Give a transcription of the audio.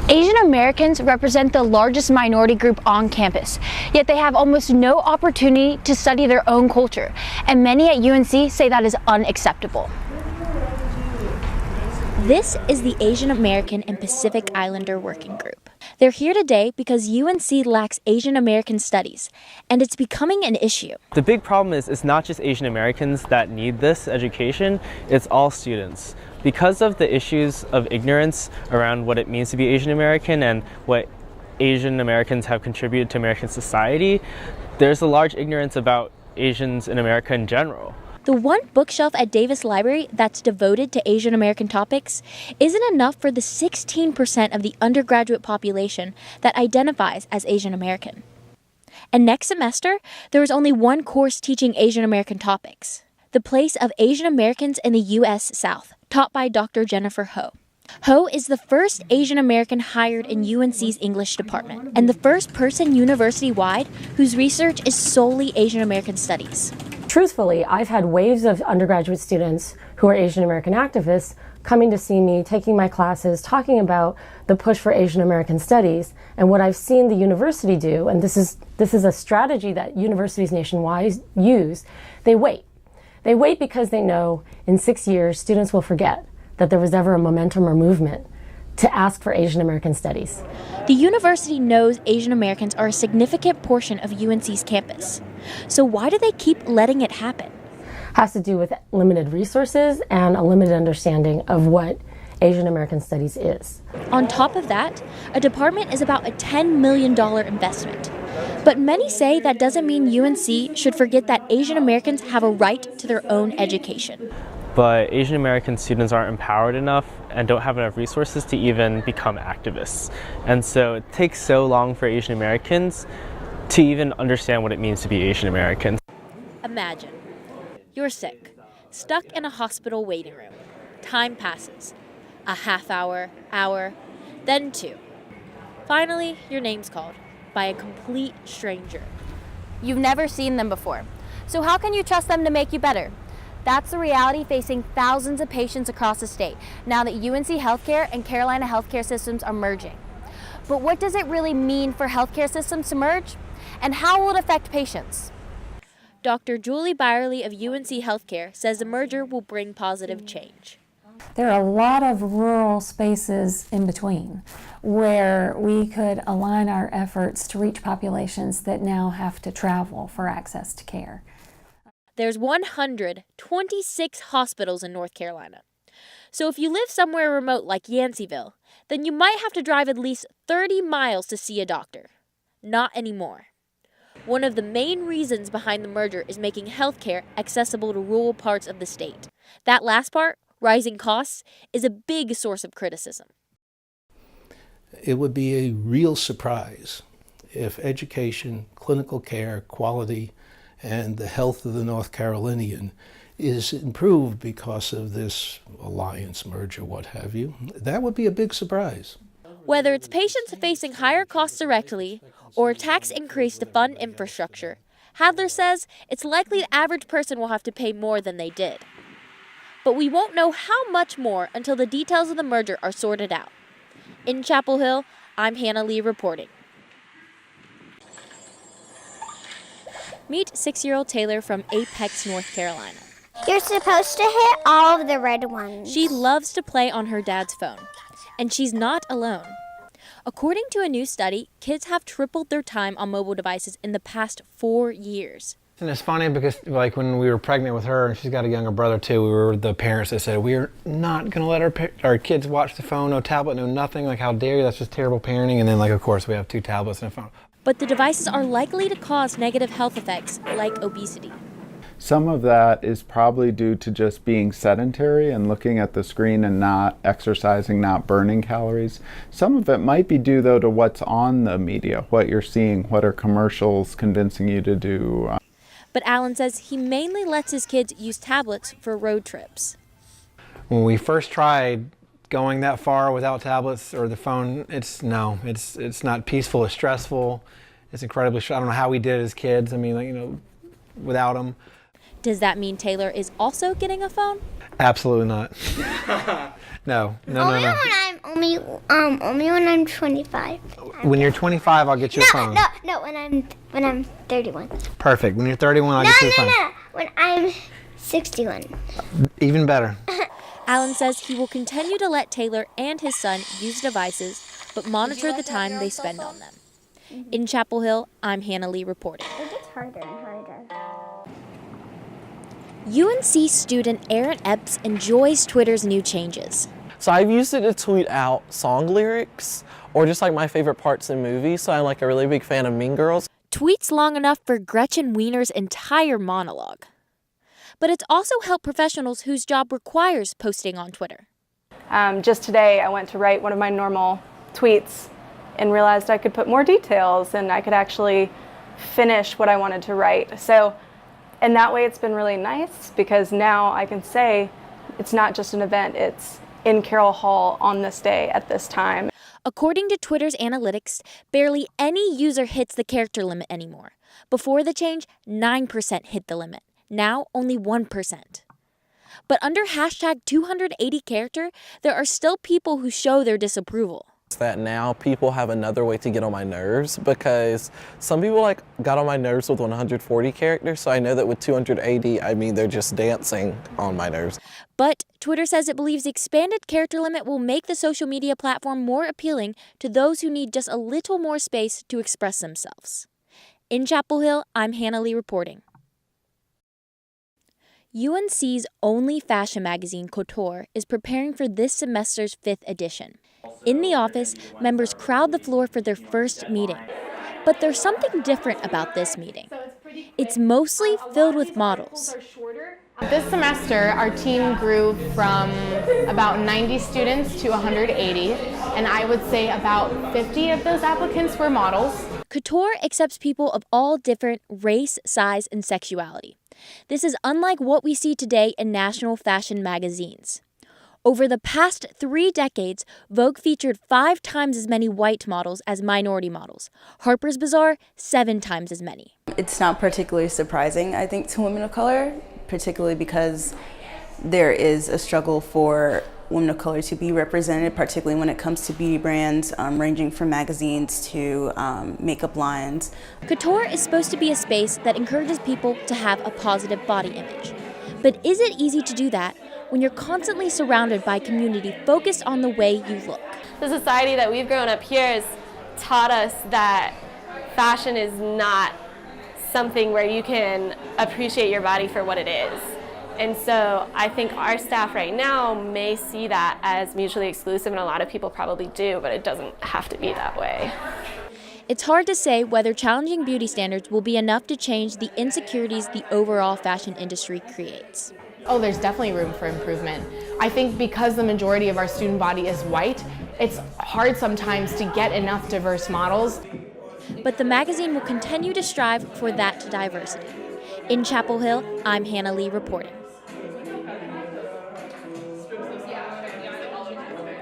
Asian Americans represent the largest minority group on campus, yet they have almost no opportunity to study their own culture, and many at UNC say that is unacceptable. This is the Asian American and Pacific Islander Working Group. They're here today because UNC lacks Asian American studies, and it's becoming an issue. The big problem is it's not just Asian Americans that need this education, it's all students. Because of the issues of ignorance around what it means to be Asian American and what Asian Americans have contributed to American society, there's a large ignorance about Asians in America in general. The one bookshelf at Davis Library that's devoted to Asian American topics isn't enough for the 16% of the undergraduate population that identifies as Asian American. And next semester, there is only one course teaching Asian American topics, the place of Asian Americans in the U.S. South, taught by Dr. Jennifer Ho. Ho is the first Asian American hired in UNC's English department, and the first person university-wide whose research is solely Asian American studies. Truthfully, I've had waves of undergraduate students who are Asian American activists coming to see me, taking my classes, talking about the push for Asian American studies. And what I've seen the university do, and this is a strategy that universities nationwide use, they wait. They wait because they know in 6 years students will forget that there was ever a momentum or movement to ask for Asian American studies. The university knows Asian Americans are a significant portion of UNC's campus. So why do they keep letting it happen? Has to do with limited resources and a limited understanding of what Asian American studies is. On top of that, a department is about a $10 million investment. But many say that doesn't mean UNC should forget that Asian Americans have a right to their own education. But Asian American students aren't empowered enough and don't have enough resources to even become activists. And so it takes so long for Asian Americans to even understand what it means to be Asian American. Imagine, you're sick, stuck in a hospital waiting room. Time passes, a half hour, then 2. Finally, your name's called by a complete stranger. You've never seen them before, so how can you trust them to make you better? That's the reality facing thousands of patients across the state now that UNC Healthcare and Carolina Healthcare systems are merging. But what does it really mean for healthcare systems to merge? And how will it affect patients? Dr. Julie Byerly of UNC Healthcare says the merger will bring positive change. There are a lot of rural spaces in between where we could align our efforts to reach populations that now have to travel for access to care. There's 126 hospitals in North Carolina. So if you live somewhere remote like Yanceyville, then you might have to drive at least 30 miles to see a doctor. Not anymore. One of the main reasons behind the merger is making healthcare accessible to rural parts of the state. That last part, rising costs, is a big source of criticism. It would be a real surprise if education, clinical care, quality, and the health of the North Carolinian is improved because of this alliance, merger, what have you. That would be a big surprise. Whether it's patients facing higher costs directly or a tax increase to fund infrastructure, Hadler says it's likely the average person will have to pay more than they did. But we won't know how much more until the details of the merger are sorted out. In Chapel Hill, I'm Hannah Lee reporting. Meet 6-year-old Taylor from Apex, North Carolina. You're supposed to hit all of the red ones. She loves to play on her dad's phone, and she's not alone. According to a new study, kids have tripled their time on mobile devices in the past 4 years. And it's funny because like when we were pregnant with her, and she's got a younger brother too, we were the parents that said, we're not going to let our kids watch the phone, no tablet, no nothing. Like, how dare you? That's just terrible parenting. And then, like, of course, we have 2 tablets and a phone. But the devices are likely to cause negative health effects like obesity. Some of that is probably due to just being sedentary and looking at the screen and not exercising, not burning calories. Some of it might be due, though, to what's on the media, what you're seeing, what are commercials convincing you to do. But Alan says he mainly lets his kids use tablets for road trips. When we first tried going that far without tablets or the phone, it's not peaceful, it's stressful, it's incredibly I don't know how we did it as kids. I mean, like, without them. Does that mean Taylor is also getting a phone? Absolutely not. No. Only Only when I'm 25. When you're 25, I'll get you a phone. No, when I'm 31. Perfect. When you're 31, I'll get you a phone. No, when I'm 61. Even better. Alan says he will continue to let Taylor and his son use devices, but monitor the time they spend on them. In Chapel Hill, I'm Hannah Lee reporting. It gets harder and harder. UNC student Aaron Epps enjoys Twitter's new changes. So I've used it to tweet out song lyrics or just like my favorite parts in movies. So I'm like a really big fan of Mean Girls. Tweets long enough for Gretchen Wiener's entire monologue. But it's also helped professionals whose job requires posting on Twitter. Just today, I went to write one of my normal tweets and realized I could put more details and I could actually finish what I wanted to write. So, and that way it's been really nice because now I can say it's not just an event, it's in Carroll Hall on this day at this time. According to Twitter's analytics, barely any user hits the character limit anymore. Before the change, 9% hit the limit. Now, only 1%. But under hashtag 280 character, there are still people who show their disapproval. That now people have another way to get on my nerves because some people like got on my nerves with 140 characters. So I know that with 280, I mean, they're just dancing on my nerves. But Twitter says it believes the expanded character limit will make the social media platform more appealing to those who need just a little more space to express themselves. In Chapel Hill, I'm Hannah Lee reporting. UNC's only fashion magazine, Couture, is preparing for this semester's 5th edition. In the office, members crowd the floor for their first meeting. But there's something different about this meeting. It's mostly filled with models. This semester, our team grew from about 90 students to 180, and I would say about 50 of those applicants were models. Couture accepts people of all different race, size, and sexuality. This is unlike what we see today in national fashion magazines. Over the past 3 decades, Vogue featured 5 times as many white models as minority models. Harper's Bazaar, 7 times as many. It's not particularly surprising, I think, to women of color, particularly because there is a struggle for women of color to be represented, particularly when it comes to beauty brands, ranging from magazines to makeup lines. Couture is supposed to be a space that encourages people to have a positive body image. But is it easy to do that when you're constantly surrounded by a community focused on the way you look? The society that we've grown up here has taught us that fashion is not something where you can appreciate your body for what it is. And so I think our staff right now may see that as mutually exclusive, and a lot of people probably do, but it doesn't have to be that way. It's hard to say whether challenging beauty standards will be enough to change the insecurities the overall fashion industry creates. Oh, there's definitely room for improvement. I think because the majority of our student body is white, it's hard sometimes to get enough diverse models. But the magazine will continue to strive for that diversity. In Chapel Hill, I'm Hannah Lee reporting.